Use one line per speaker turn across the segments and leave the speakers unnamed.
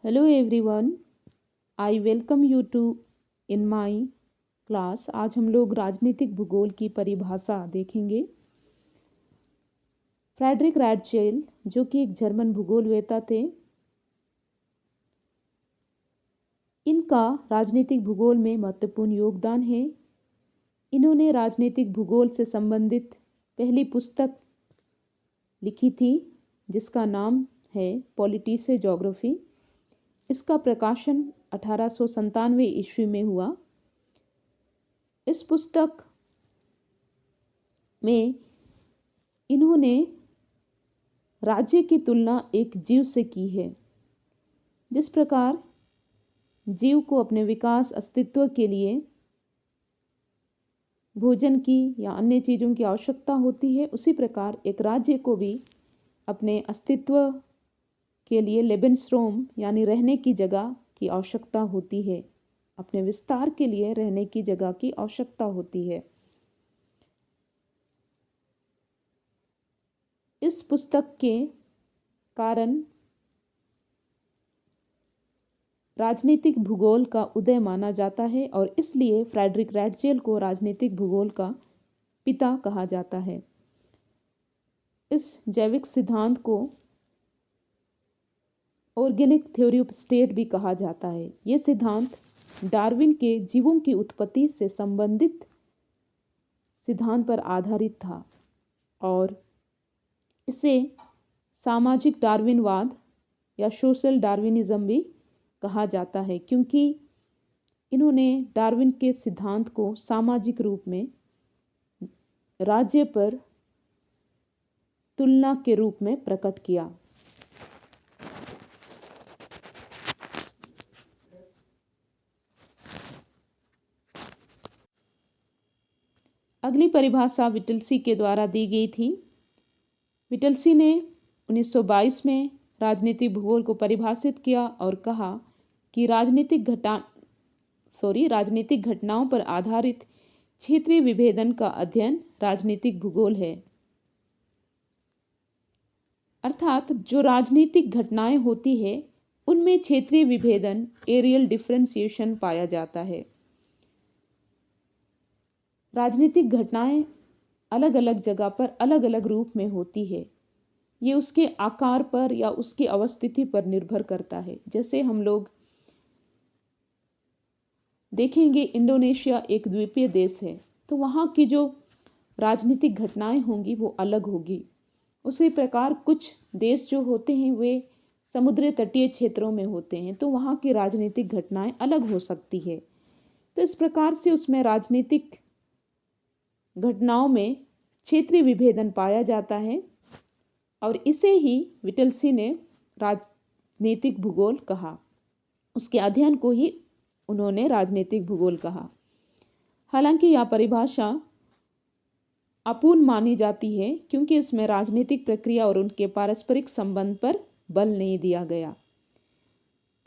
Hello everyone, I welcome you to in my class. आज हम लोग राजनीतिक भूगोल की परिभाषा देखेंगे। फ्रेडरिक रैडचेल, जो कि एक जर्मन भूगोलवेत्ता थे, इनका राजनीतिक भूगोल में महत्वपूर्ण योगदान है। इन्होंने राजनीतिक भूगोल से संबंधित पहली पुस्तक लिखी थी, जिसका नाम है पॉलिटिसे ज्योग्राफी। इसका प्रकाशन 1897 ईस्वी में हुआ। इस पुस्तक में इन्होंने राज्य की तुलना एक जीव से की है। जिस प्रकार जीव को अपने विकास अस्तित्व के लिए भोजन की या अन्य चीज़ों की आवश्यकता होती है, उसी प्रकार एक राज्य को भी अपने अस्तित्व के लिए लेबेनस्ट्रोम यानी रहने की जगह की आवश्यकता होती है। अपने विस्तार के लिए रहने की जगह की आवश्यकता होती है। इस पुस्तक के कारण राजनीतिक भूगोल का उदय माना जाता है और इसलिए फ्रेडरिक रैडचेल को राजनीतिक भूगोल का पिता कहा जाता है। इस जैविक सिद्धांत को ऑर्गेनिक थ्योरी ऑफ स्टेट भी कहा जाता है। ये सिद्धांत डार्विन के जीवों की उत्पत्ति से संबंधित सिद्धांत पर आधारित था और इसे सामाजिक डार्विनवाद या सोशल डार्विनिज्म भी कहा जाता है, क्योंकि इन्होंने डार्विन के सिद्धांत को सामाजिक रूप में राज्य पर तुलना के रूप में प्रकट किया। अगली परिभाषा विटलसी के द्वारा दी गई थी। विटलसी ने 1922 में राजनीतिक भूगोल को परिभाषित किया और कहा कि राजनीतिक घटनाओं पर आधारित क्षेत्रीय विभेदन का अध्ययन राजनीतिक भूगोल है। अर्थात जो राजनीतिक घटनाएं होती है उनमें क्षेत्रीय विभेदन एरियल डिफरेंशिएशन पाया जाता है। राजनीतिक घटनाएं अलग अलग जगह पर अलग अलग रूप में होती है। ये उसके आकार पर या उसकी अवस्थिति पर निर्भर करता है। जैसे हम लोग देखेंगे, इंडोनेशिया एक द्वीपीय देश है, तो वहाँ की जो राजनीतिक घटनाएं होंगी वो अलग होगी। उसी प्रकार कुछ देश जो होते हैं वे समुद्र तटीय क्षेत्रों में होते हैं, तो वहाँ की राजनीतिक घटनाएं अलग हो सकती है। तो इस प्रकार से उसमें राजनीतिक घटनाओं में क्षेत्रीय विभेदन पाया जाता है और इसे ही विटलसी ने राजनीतिक भूगोल कहा। उसके अध्ययन को ही उन्होंने राजनीतिक भूगोल कहा। हालांकि यह परिभाषा अपूर्ण मानी जाती है, क्योंकि इसमें राजनीतिक प्रक्रिया और उनके पारस्परिक संबंध पर बल नहीं दिया गया।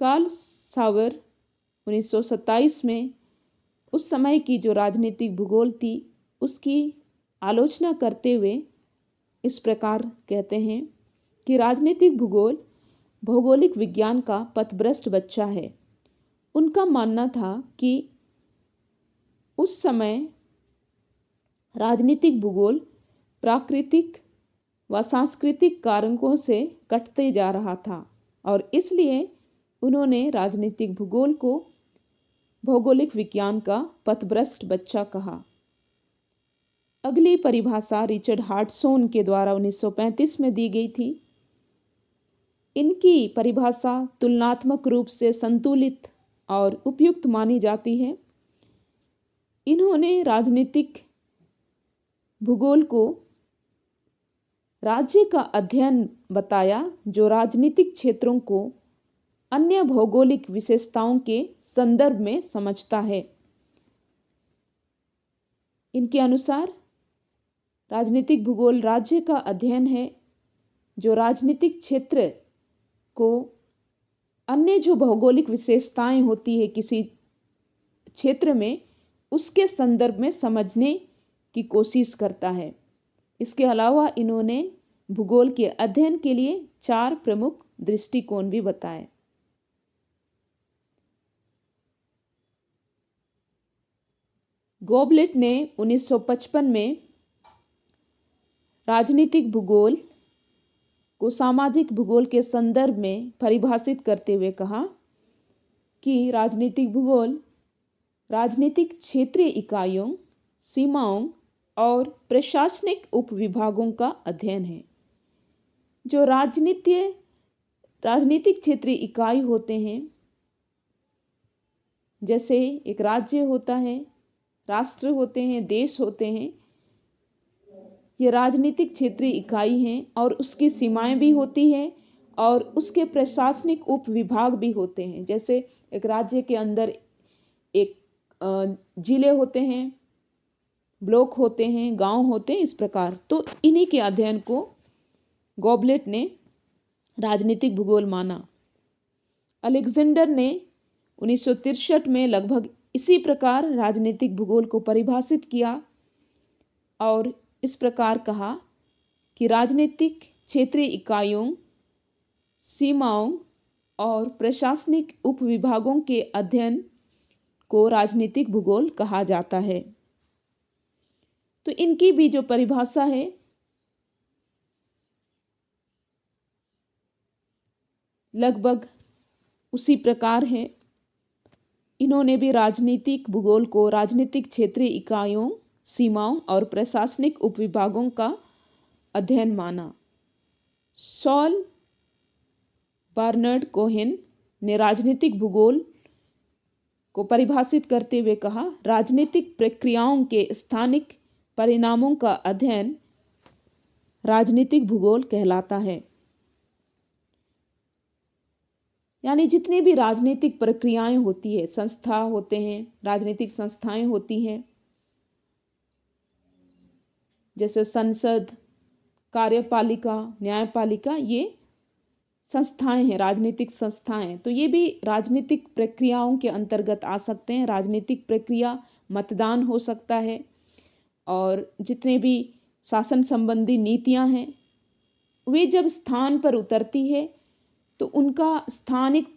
कार्ल सावर 1927 में उस समय की जो राजनीतिक भूगोल थी उसकी आलोचना करते हुए इस प्रकार कहते हैं कि राजनीतिक भूगोल भौगोलिक विज्ञान का पथभ्रष्ट बच्चा है। उनका मानना था कि उस समय राजनीतिक भूगोल प्राकृतिक व सांस्कृतिक कारकों से कटते जा रहा था और इसलिए उन्होंने राजनीतिक भूगोल को भौगोलिक विज्ञान का पथभ्रष्ट बच्चा कहा। अगली परिभाषा रिचर्ड हार्टसोन के द्वारा 1935 में दी गई थी। इनकी परिभाषा तुलनात्मक रूप से संतुलित और उपयुक्त मानी जाती है। इन्होंने राजनीतिक भूगोल को राज्य का अध्ययन बताया जो राजनीतिक क्षेत्रों को अन्य भौगोलिक विशेषताओं के संदर्भ में समझता है। इनके अनुसार राजनीतिक भूगोल राज्य का अध्ययन है जो राजनीतिक क्षेत्र को अन्य जो भौगोलिक विशेषताएं होती है किसी क्षेत्र में, उसके संदर्भ में समझने की कोशिश करता है। इसके अलावा इन्होंने भूगोल के अध्ययन के लिए 4 प्रमुख दृष्टिकोण भी बताए। गोबलेट ने 1955 में राजनीतिक भूगोल को सामाजिक भूगोल के संदर्भ में परिभाषित करते हुए कहा कि राजनीतिक भूगोल राजनीतिक क्षेत्रीय इकाइयों, सीमाओं और प्रशासनिक उपविभागों का अध्ययन है। जो राजनीतिक क्षेत्रीय इकाई होते हैं, जैसे एक राज्य होता है, राष्ट्र होते हैं, देश होते हैं, ये राजनीतिक क्षेत्रीय इकाई हैं और उसकी सीमाएं भी होती हैं और उसके प्रशासनिक उप विभाग भी होते हैं। जैसे एक राज्य के अंदर एक जिले होते हैं, ब्लॉक होते हैं, गांव होते हैं, इस प्रकार। तो इन्हीं के अध्ययन को गोबलेट ने राजनीतिक भूगोल माना। अलेक्जेंडर ने 1963 में लगभग इसी प्रकार राजनीतिक भूगोल को परिभाषित किया और इस प्रकार कहा कि राजनीतिक क्षेत्रीय इकाइयों, सीमाओं और प्रशासनिक उपविभागों के अध्ययन को राजनीतिक भूगोल कहा जाता है। तो इनकी भी जो परिभाषा है लगभग उसी प्रकार है। इन्होंने भी राजनीतिक भूगोल को राजनीतिक क्षेत्रीय इकाइयों, सीमाओं और प्रशासनिक उपविभागों का अध्ययन माना। सॉल बर्नार्ड कोहेन ने राजनीतिक भूगोल को परिभाषित करते हुए कहा, राजनीतिक प्रक्रियाओं के स्थानिक परिणामों का अध्ययन राजनीतिक भूगोल कहलाता है। यानी जितनी भी राजनीतिक प्रक्रियाएं होती है, संस्था होते हैं, राजनीतिक संस्थाएं होती हैं, जैसे संसद, कार्यपालिका, न्यायपालिका, ये संस्थाएं हैं, राजनीतिक संस्थाएं। तो ये भी राजनीतिक प्रक्रियाओं के अंतर्गत आ सकते हैं। राजनीतिक प्रक्रिया मतदान हो सकता है और जितने भी शासन संबंधी नीतियां हैं वे जब स्थान पर उतरती है तो उनका स्थानिक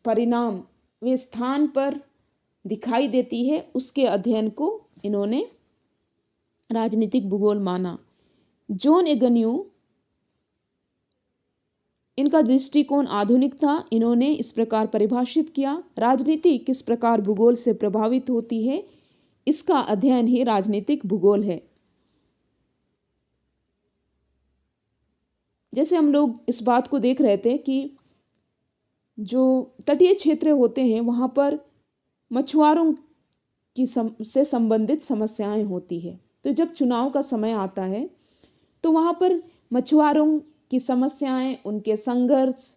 परिणाम वे स्थान पर दिखाई देती है, उसके अध्ययन को इन्होंने राजनीतिक भूगोल माना। जॉन एगन्यू, इनका दृष्टिकोण आधुनिक था। इन्होंने इस प्रकार परिभाषित किया, राजनीति किस प्रकार भूगोल से प्रभावित होती है, इसका अध्ययन ही राजनीतिक भूगोल है। जैसे हम लोग इस बात को देख रहे थे कि जो तटीय क्षेत्र होते हैं वहाँ पर मछुआरों की से संबंधित समस्याएं होती है। तो जब चुनाव का समय आता है तो वहाँ पर मछुआरों की समस्याएं, उनके संघर्ष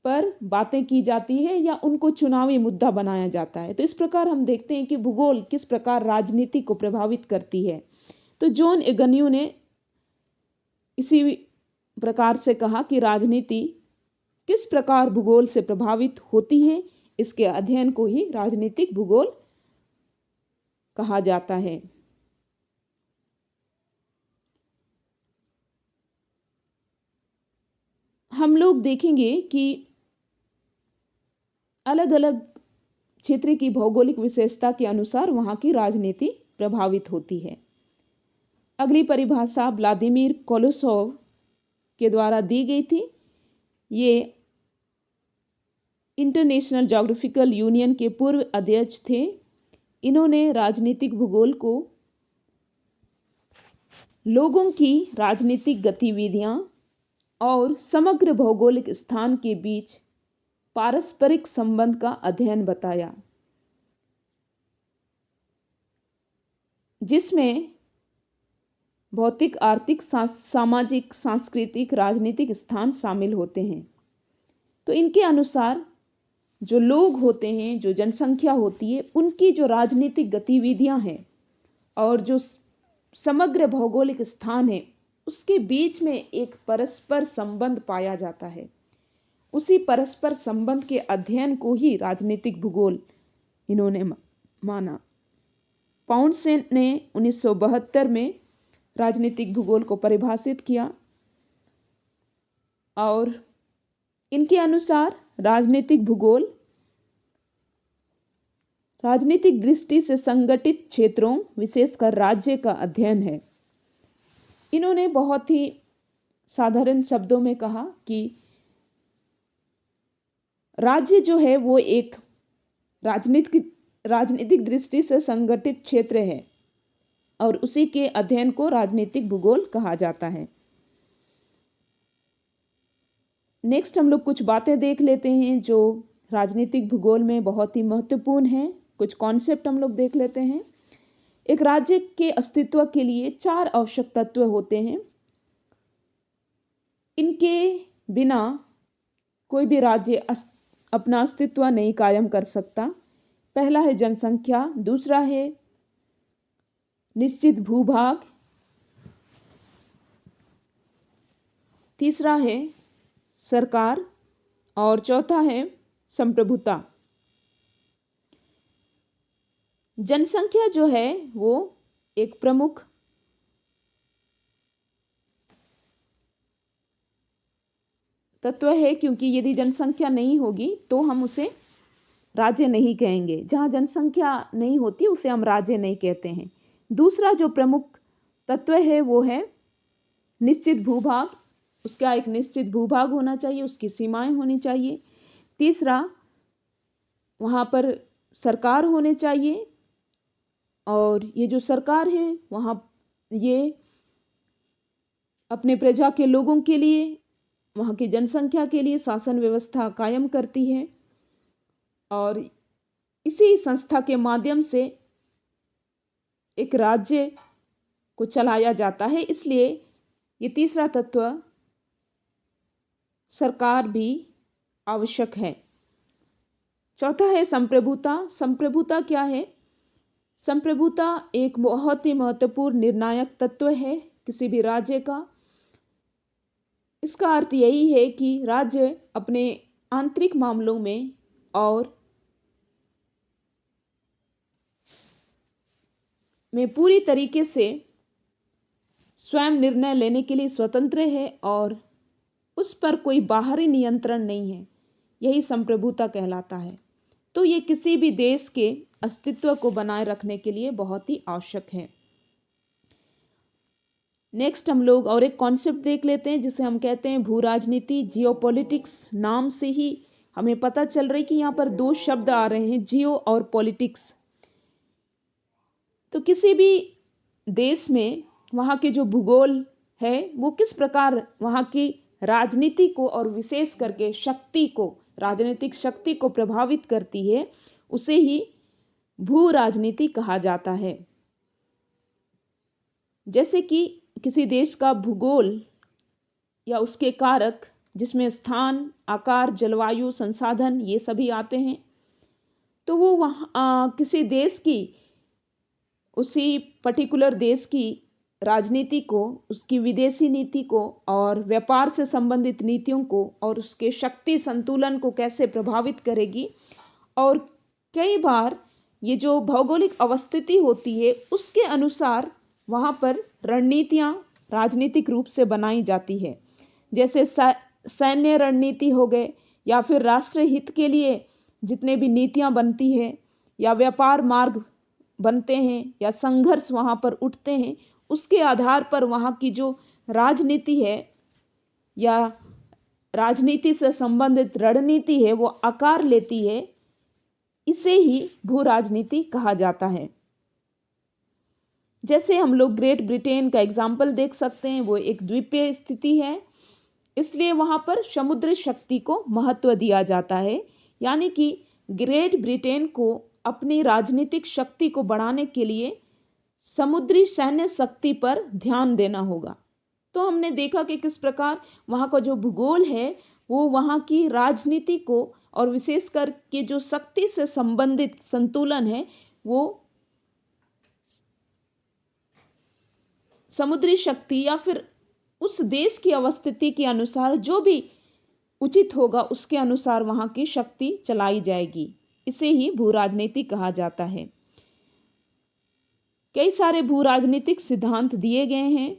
पर बातें की जाती है या उनको चुनावी मुद्दा बनाया जाता है। तो इस प्रकार हम देखते हैं कि भूगोल किस प्रकार राजनीति को प्रभावित करती है। तो जॉन एगन्यू ने इसी प्रकार से कहा कि राजनीति किस प्रकार भूगोल से प्रभावित होती है, इसके अध्ययन को ही राजनीतिक भूगोल कहा जाता है। हम लोग देखेंगे कि अलग अलग क्षेत्र की भौगोलिक विशेषता के अनुसार वहाँ की राजनीति प्रभावित होती है। अगली परिभाषा व्लादिमीर कोलोसोव के द्वारा दी गई थी। ये इंटरनेशनल ज्योग्राफिकल यूनियन के पूर्व अध्यक्ष थे। इन्होंने राजनीतिक भूगोल को लोगों की राजनीतिक गतिविधियां और समग्र भौगोलिक स्थान के बीच पारस्परिक संबंध का अध्ययन बताया, जिसमें भौतिक, आर्थिक, सामाजिक, सांस्कृतिक, राजनीतिक स्थान शामिल होते हैं। तो इनके अनुसार जो लोग होते हैं, जो जनसंख्या होती है, उनकी जो राजनीतिक गतिविधियां हैं और जो समग्र भौगोलिक स्थान है, उसके बीच में एक परस्पर संबंध पाया जाता है। उसी परस्पर संबंध के अध्ययन को ही राजनीतिक भूगोल इन्होंने माना। पाउंडसेन ने 1972 में राजनीतिक भूगोल को परिभाषित किया और इनके अनुसार राजनीतिक भूगोल राजनीतिक दृष्टि से संगठित क्षेत्रों विशेषकर राज्य का अध्ययन है। इन्होंने बहुत ही साधारण शब्दों में कहा कि राज्य जो है वो एक राजनीतिक दृष्टि से संगठित क्षेत्र है और उसी के अध्ययन को राजनीतिक भूगोल कहा जाता है। नेक्स्ट हम लोग कुछ बातें देख लेते हैं जो राजनीतिक भूगोल में बहुत ही महत्वपूर्ण हैं। कुछ कॉन्सेप्ट हम लोग देख लेते हैं। एक राज्य के अस्तित्व के लिए 4 आवश्यक तत्व होते हैं। इनके बिना कोई भी राज्य अपना अस्तित्व नहीं कायम कर सकता। पहला है जनसंख्या, दूसरा है निश्चित भूभाग, तीसरा है सरकार और चौथा है संप्रभुता। जनसंख्या जो है वो एक प्रमुख तत्व है, क्योंकि यदि जनसंख्या नहीं होगी तो हम उसे राज्य नहीं कहेंगे। जहाँ जनसंख्या नहीं होती उसे हम राज्य नहीं कहते हैं। दूसरा जो प्रमुख तत्व है वो है निश्चित भूभाग। उसका एक निश्चित भूभाग होना चाहिए, उसकी सीमाएं होनी चाहिए। तीसरा, वहाँ पर सरकार होने चाहिए और ये जो सरकार है वहाँ ये अपने प्रजा के लोगों के लिए, वहाँ की जनसंख्या के लिए शासन व्यवस्था कायम करती है और इसी संस्था के माध्यम से एक राज्य को चलाया जाता है। इसलिए ये तीसरा तत्व सरकार भी आवश्यक है। चौथा है संप्रभुता। संप्रभुता क्या है? संप्रभुता एक बहुत ही महत्वपूर्ण निर्णायक तत्व है किसी भी राज्य का। इसका अर्थ यही है कि राज्य अपने आंतरिक मामलों में और पूरी तरीके से स्वयं निर्णय लेने के लिए स्वतंत्र है और उस पर कोई बाहरी नियंत्रण नहीं है। यही संप्रभुता कहलाता है। तो ये किसी भी देश के अस्तित्व को बनाए रखने के लिए बहुत ही आवश्यक है। नेक्स्ट हम लोग और एक कॉन्सेप्ट देख लेते हैं जिसे हम कहते हैं भू राजनीति, जियोपॉलिटिक्स। नाम से ही हमें पता चल रही कि यहाँ पर 2 शब्द आ रहे हैं, जियो और पॉलिटिक्स। तो किसी भी देश में वहाँ के जो भूगोल है वो किस प्रकार वहाँ की राजनीति को और विशेष करके शक्ति को, राजनीतिक शक्ति को प्रभावित करती है, उसे ही भू राजनीति कहा जाता है। जैसे कि किसी देश का भूगोल या उसके कारक जिसमें स्थान, आकार, जलवायु, संसाधन ये सभी आते हैं, तो वो वहाँ किसी देश की, उसी पर्टिकुलर देश की राजनीति को, उसकी विदेशी नीति को और व्यापार से संबंधित नीतियों को और उसके शक्ति संतुलन को कैसे प्रभावित करेगी। और कई बार ये जो भौगोलिक अवस्थिति होती है उसके अनुसार वहाँ पर रणनीतियाँ राजनीतिक रूप से बनाई जाती है। जैसे सैन्य रणनीति हो गए या फिर राष्ट्र हित के लिए जितने भी नीतियाँ बनती है या व्यापार मार्ग बनते हैं या संघर्ष वहाँ पर उठते हैं, उसके आधार पर वहाँ की जो राजनीति है या राजनीति से संबंधित रणनीति है वो आकार लेती है। इसे ही भू राजनीति कहा जाता है। जैसे हम लोग ग्रेट ब्रिटेन का एग्जाम्पल देख सकते हैं, वो एक द्वीपीय स्थिति है, इसलिए वहाँ पर समुद्री शक्ति को महत्व दिया जाता है। यानी कि ग्रेट ब्रिटेन को अपनी राजनीतिक शक्ति को बढ़ाने के लिए समुद्री सैन्य शक्ति पर ध्यान देना होगा। तो हमने देखा कि किस प्रकार वहाँ का जो भूगोल है वो वहाँ की राजनीति को और विशेष करके जो शक्ति से संबंधित संतुलन है वो समुद्री शक्ति या फिर उस देश की अवस्थिति के अनुसार जो भी उचित होगा उसके अनुसार वहाँ की शक्ति चलाई जाएगी। इसे ही भू राजनीति कहा जाता है। कई सारे भू राजनीतिक सिद्धांत दिए गए हैं,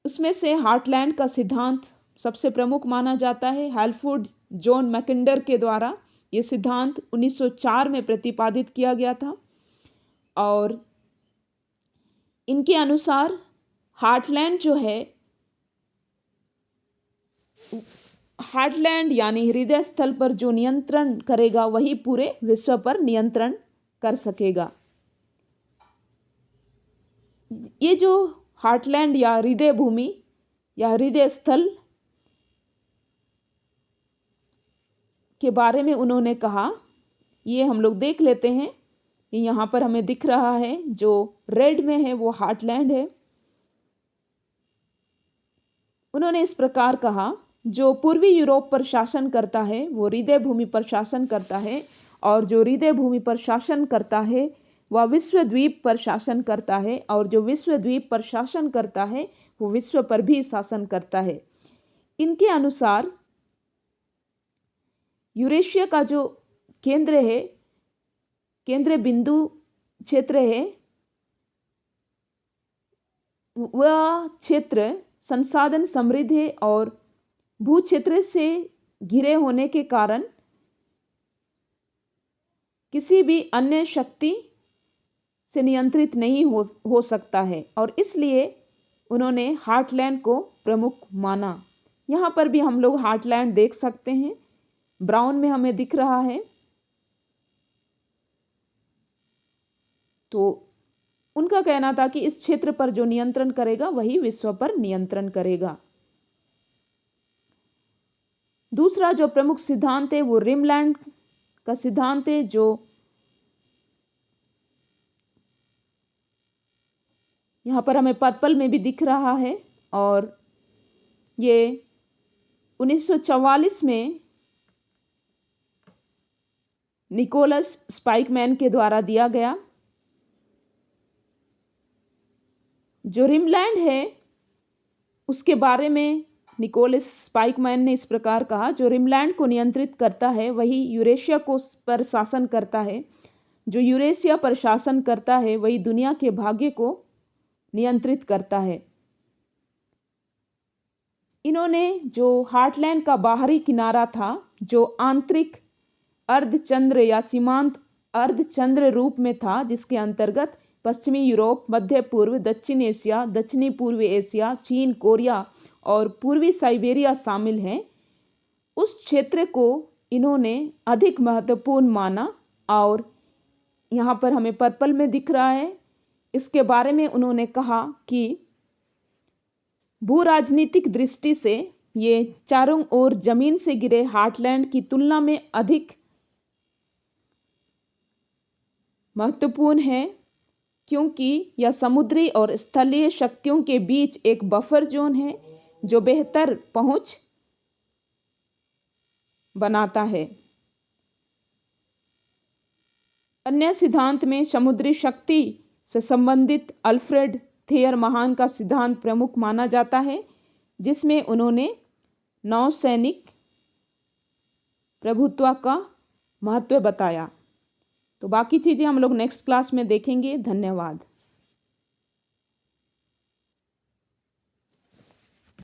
उसमें से हार्टलैंड का सिद्धांत सबसे प्रमुख माना जाता है, हालफोर्ड जॉन मैकिंडर के द्वारा, ये सिद्धांत 1904 में प्रतिपादित किया गया था और इनके अनुसार हार्टलैंड जो है, हार्टलैंड यानी हृदय स्थल पर जो नियंत्रण करेगा वही पूरे विश्व पर नियंत्रण कर सकेगा। ये जो हार्टलैंड या हृदय भूमि या हृदय स्थल के बारे में उन्होंने कहा, ये हम लोग देख लेते हैं। यहाँ पर हमें दिख रहा है जो रेड में है वो हार्टलैंड है। उन्होंने इस प्रकार कहा, जो पूर्वी यूरोप पर शासन करता है वो हृदय भूमि पर शासन करता है, और जो हृदय भूमि पर शासन करता है वह विश्व द्वीप पर शासन करता है, और जो विश्व द्वीप पर शासन करता है वो विश्व पर भी शासन करता है। इनके अनुसार यूरेशिया का जो केंद्र है, केंद्र बिंदु क्षेत्र है, वह क्षेत्र संसाधन समृद्ध है और भू क्षेत्र से घिरे होने के कारण किसी भी अन्य शक्ति से नियंत्रित नहीं हो सकता है, और इसलिए उन्होंने हार्टलैंड को प्रमुख माना। यहाँ पर भी हम लोग हार्टलैंड देख सकते हैं, ब्राउन में हमें दिख रहा है। तो उनका कहना था कि इस क्षेत्र पर जो नियंत्रण करेगा वही विश्व पर नियंत्रण करेगा। दूसरा जो प्रमुख सिद्धांत है वो रिमलैंड का सिद्धांत है, जो यहाँ पर हमें पर्पल में भी दिख रहा है, और ये 1944 में निकोलस स्पाइकमैन के द्वारा दिया गया। जो रिमलैंड है उसके बारे में निकोलस स्पाइकमैन ने इस प्रकार कहा, जो रिमलैंड को नियंत्रित करता है वही यूरेशिया को पर शासन करता है, जो यूरेशिया पर शासन करता है वही दुनिया के भाग्य को नियंत्रित करता है। इन्होंने जो हार्टलैंड का बाहरी किनारा था, जो आंतरिक अर्धचंद्र या सीमांत अर्धचंद्र रूप में था, जिसके अंतर्गत पश्चिमी यूरोप, मध्य पूर्व, दक्षिण एशिया, दक्षिणी पूर्वी एशिया, चीन, कोरिया और पूर्वी साइबेरिया शामिल हैं, उस क्षेत्र को इन्होंने अधिक महत्वपूर्ण माना। और यहाँ पर हमें पर्पल में दिख रहा है, इसके बारे में उन्होंने कहा कि भू राजनीतिक दृष्टि से ये चारों ओर जमीन से घिरे हार्टलैंड की तुलना में अधिक महत्वपूर्ण है, क्योंकि यह समुद्री और स्थलीय शक्तियों के बीच एक बफर जोन है जो बेहतर पहुंच बनाता है। अन्य सिद्धांत में समुद्री शक्ति से संबंधित अल्फ्रेड थेयर महान का सिद्धांत प्रमुख माना जाता है, जिसमें उन्होंने नौसैनिक प्रभुत्व का महत्व बताया। तो बाकी चीज़ें हम लोग नेक्स्ट क्लास में देखेंगे। धन्यवाद।